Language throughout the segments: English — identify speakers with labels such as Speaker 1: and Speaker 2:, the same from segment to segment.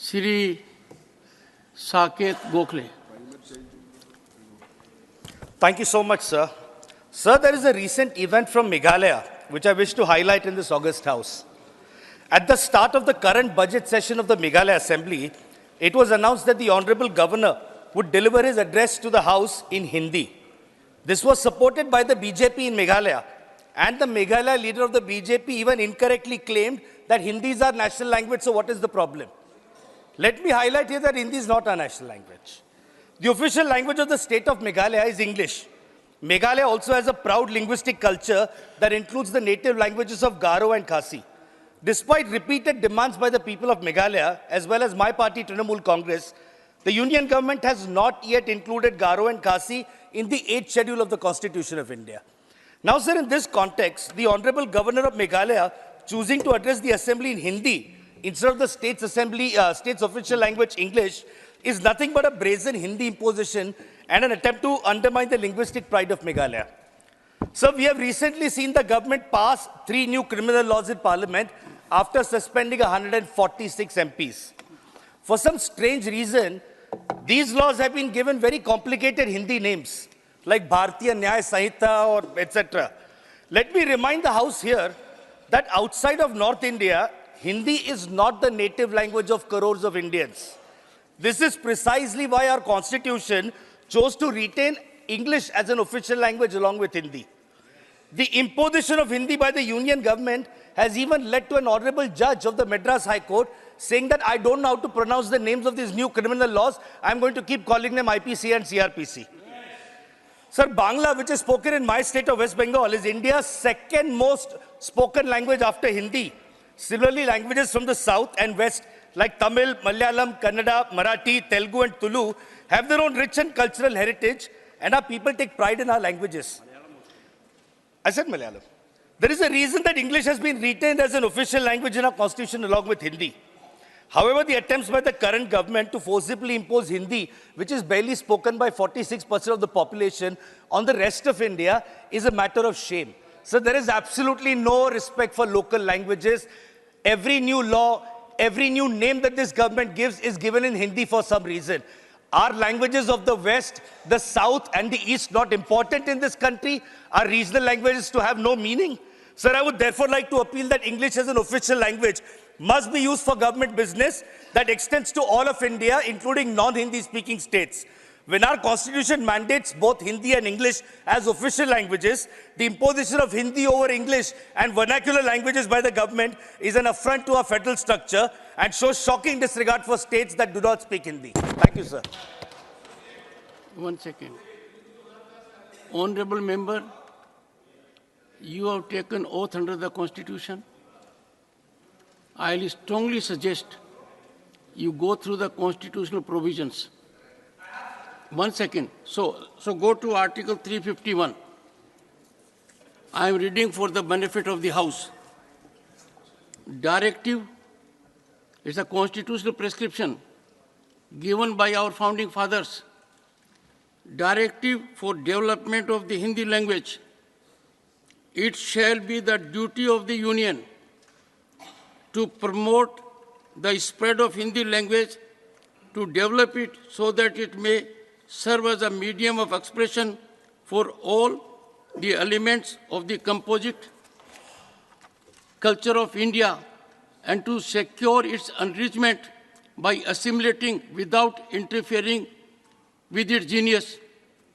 Speaker 1: Shri Saket Gokhale.
Speaker 2: Thank you so much, sir. Sir, there is a recent event from Meghalaya which I wish to highlight in this August House. At the start of the current budget session of the Meghalaya Assembly, it was announced that the Honorable Governor would deliver his address to the House in Hindi. This was supported by the BJP in Meghalaya, and the Meghalaya leader of the BJP even incorrectly claimed that Hindi is our national language, so what is the problem? Let me highlight here that Hindi is not our national language. The official language of the state of Meghalaya is English. Meghalaya also has a proud linguistic culture that includes the native languages of Garo and Khasi. Despite repeated demands by the people of Meghalaya, as well as my party, Trinamool Congress, the union government has not yet included Garo and Khasi in the 8th schedule of the Constitution of India. Now, sir, in this context, the Honorable Governor of Meghalaya choosing to address the Assembly in Hindi instead of the state's official language, English, is nothing but a brazen Hindi imposition and an attempt to undermine the linguistic pride of Meghalaya. Sir, we have recently seen the government pass 3 new criminal laws in Parliament after suspending 146 MPs. For some strange reason, these laws have been given very complicated Hindi names, like Bharatiya Nyaya Sanhita or etc. Let me remind the House here that outside of North India, Hindi is not the native language of crores of Indians. This is precisely why our Constitution chose to retain English as an official language along with Hindi. The imposition of Hindi by the union government has even led to an honorable judge of the Madras High Court saying that I don't know how to pronounce the names of these new criminal laws. I'm going to keep calling them IPC and CRPC. Sir, Bangla, which is spoken in my state of West Bengal, is India's second most spoken language after Hindi. Similarly, languages from the south and west like Tamil, Malayalam, Kannada, Marathi, Telugu and Tulu have their own rich and cultural heritage, and our people take pride in our languages. I said Malayalam. There is a reason that English has been retained as an official language in our constitution along with Hindi. However, the attempts by the current government to forcibly impose Hindi, which is barely spoken by 46% of the population, on the rest of India is a matter of shame. So there is absolutely no respect for local languages. Every new law, every new name that this government gives is given in Hindi for some reason. Are languages of the West, the South and the East not important in this country? Are regional languages to have no meaning? Sir, I would therefore like to appeal that English as an official language must be used for government business that extends to all of India, including non-Hindi speaking states. When our constitution mandates both Hindi and English as official languages, the imposition of Hindi over English and vernacular languages by the government is an affront to our federal structure and shows shocking disregard for states that do not speak Hindi. Thank you, sir.
Speaker 1: 1 second. Honorable member, you have taken oath under the Constitution. I will strongly suggest you go through the constitutional provisions. 1 second. So go to Article 351. I am reading for the benefit of the House. Directive is a constitutional prescription given by our founding fathers. Directive for development of the Hindi language. It shall be the duty of the Union to promote the spread of Hindi language, to develop it so that it may serve as a medium of expression for all the elements of the composite culture of India, and to secure its enrichment by assimilating without interfering with its genius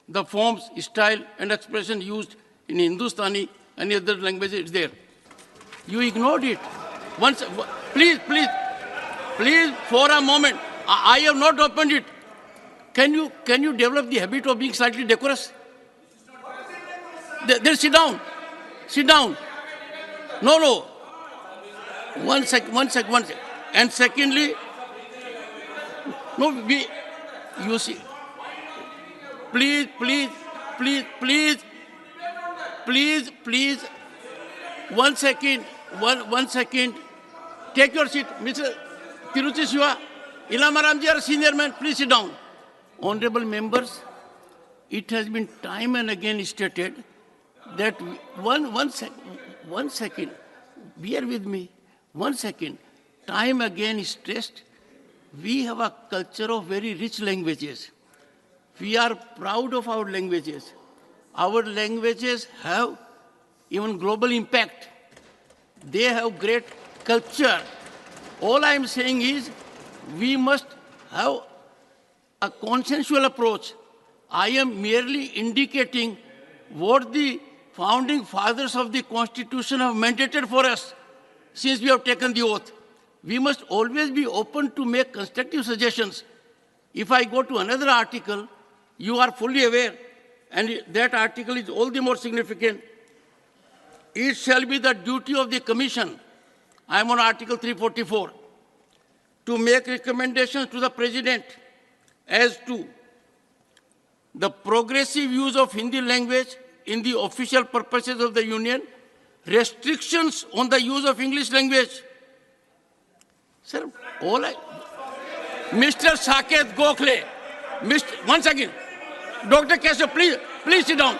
Speaker 1: the forms, style and expression used in Hindustani and other languages there. You ignored it. Once, please, for a moment. I have not opened it. Can you develop the habit of being slightly decorous? There, sit down. Sit down. No. One sec. And secondly, you see, please, 1 second, 1 second. Take your seat. Mr. Tiruchi Siva, Ilamaramji are senior man, please sit down. Honorable members, it has been time and again stated that one second, bear with me, 1 second, time again stressed we have a culture of very rich languages. We are proud of our languages. Our languages have even global impact. They have great culture. All I am saying is we must have a consensual approach. I am merely indicating what the founding fathers of the Constitution have mandated for us since we have taken the oath. We must always be open to make constructive suggestions. If I go to another article, you are fully aware, and that article is all the more significant. It shall be the duty of the Commission, I am on Article 344, to make recommendations to the President as to the progressive use of Hindi language in the official purposes of the Union, restrictions on the use of English language. Sir, Mr. Saket Gokhale, once again, Dr. Keshav, please sit down.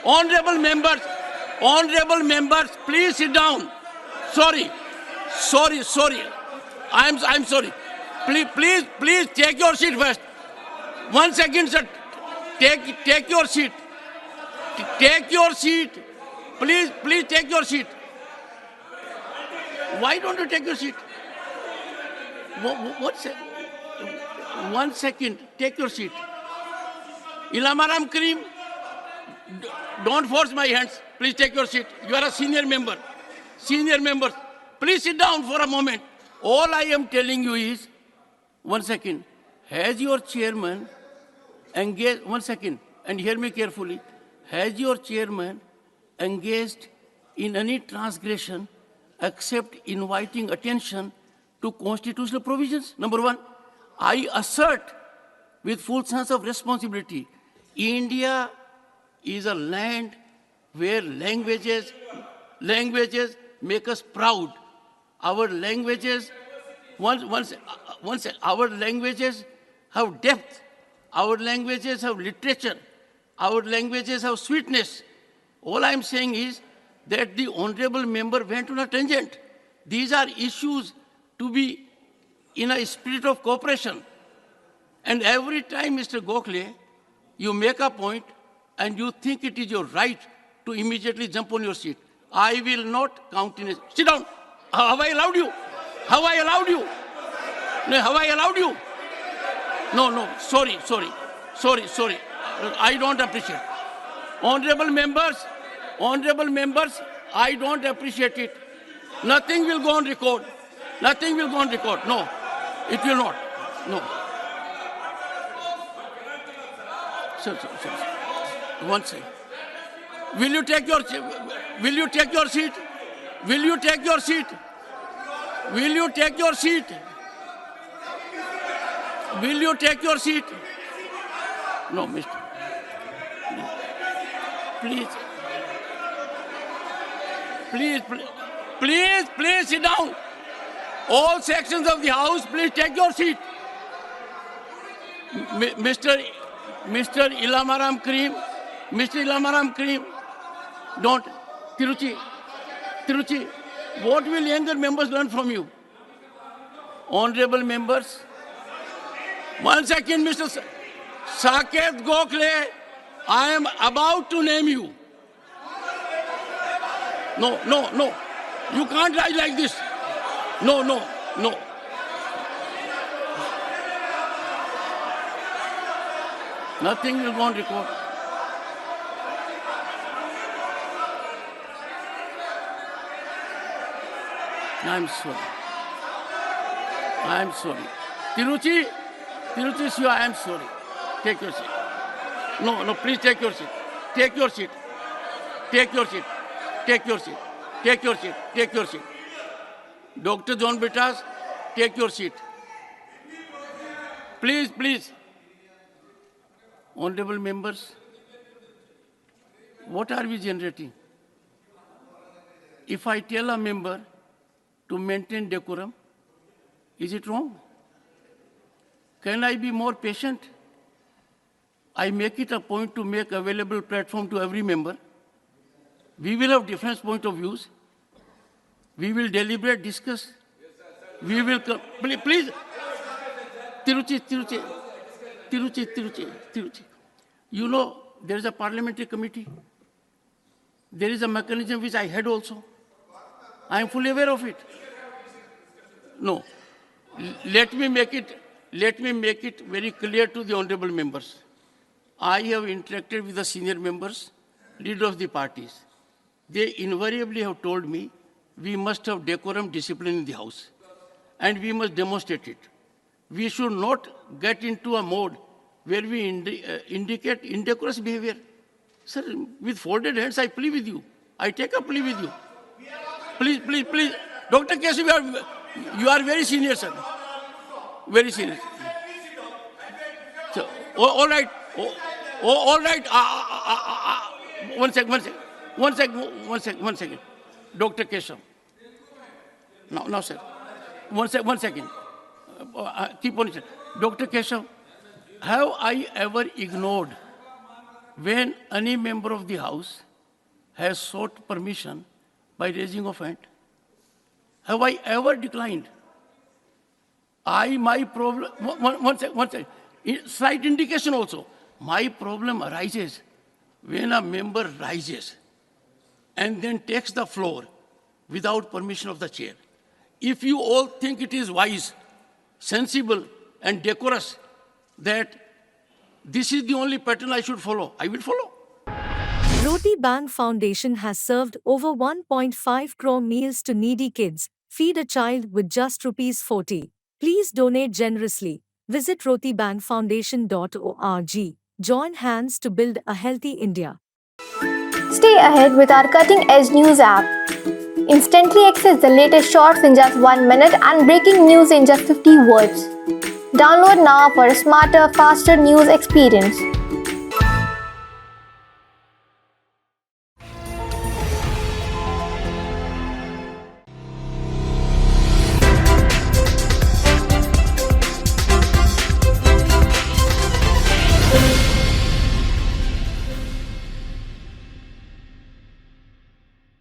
Speaker 1: Honorable members, please sit down. Sorry. I'm sorry. Please take your seat first. 1 second, sir. Take your seat. Take your seat. Please take your seat. Why don't you take your seat? 1 second. Take your seat. Ilamaram Karim, don't force my hands. Please take your seat. You are a senior member. Please sit down for a moment. All I am telling you is, 1 second, has your chairman engaged, 1 second, and hear me carefully, has your chairman engaged in any transgression except inviting attention to constitutional provisions? Number one, I assert with full sense of responsibility, India is a land where languages make us proud. Our languages, our languages have depth. Our languages have literature. Our languages have sweetness. All I'm saying is that the honorable member went on a tangent. These are issues to be in a spirit of cooperation. And every time, Mr. Gokhale, you make a point and you think it is your right to immediately jump on your seat. I will not countenance. Sit down. Have I allowed you? Have I allowed you? No, have I allowed you? No, sorry. I don't appreciate. Honorable members, I don't appreciate it. Nothing will go on record. No, it will not. No. Sir. One second. Will you take your seat? Will you take your seat? No, mister. Please sit down. All sections of the House, please take your seat. Mr. Ilamaram Karim, don't. Tiruchi, what will younger members learn from you? Honorable members. 1 second, Mr. Saket Gokhale, I am about to name you. No. You can't lie like this. No. Nothing will go on record. I'm sorry. Tiruchi, I am sorry. Take your seat. No, please take your seat. Take your seat. Dr. John Bitas, take your seat. Please. Honorable members, what are we generating? If I tell a member to maintain decorum, is it wrong? Can I be more patient? I make it a point to make available platform to every member. We will have different point of views. We will deliberate, discuss. We will please. Tiruchi. You know, there is a parliamentary committee. There is a mechanism which I had also. I am fully aware of it. No, let me make it very clear to the honorable members. I have interacted with the senior members, leader of the parties. They invariably have told me we must have decorum, discipline in the house, and we must demonstrate it. We should not get into a mode where we indicate indecorous behavior. Sir, with folded hands, I plea with you. I take a plea with you. Please. Dr. Keshav, you are very senior, sir. Very senior. So, all right. All right. One second. Dr. Keshav. No, sir. One second. Keep on it. Dr. Keshav, have I ever ignored when any member of the House has sought permission by raising of hand? Have I ever declined? My problem, one second, slight indication also. My problem arises when a member rises and then takes the floor without permission of the chair. If you all think it is wise, sensible, and decorous that this is the only pattern I should follow, I will follow.
Speaker 3: Roti Bank Foundation has served over 1.5 crore meals to needy kids. Feed a child with just ₹40. Please donate generously. Visit rotibankfoundation.org. Join hands to build a healthy India.
Speaker 4: Stay ahead with our cutting-edge news app. Instantly access the latest shorts in just 1 minute and breaking news in just 50 words. Download now for a smarter, faster news experience.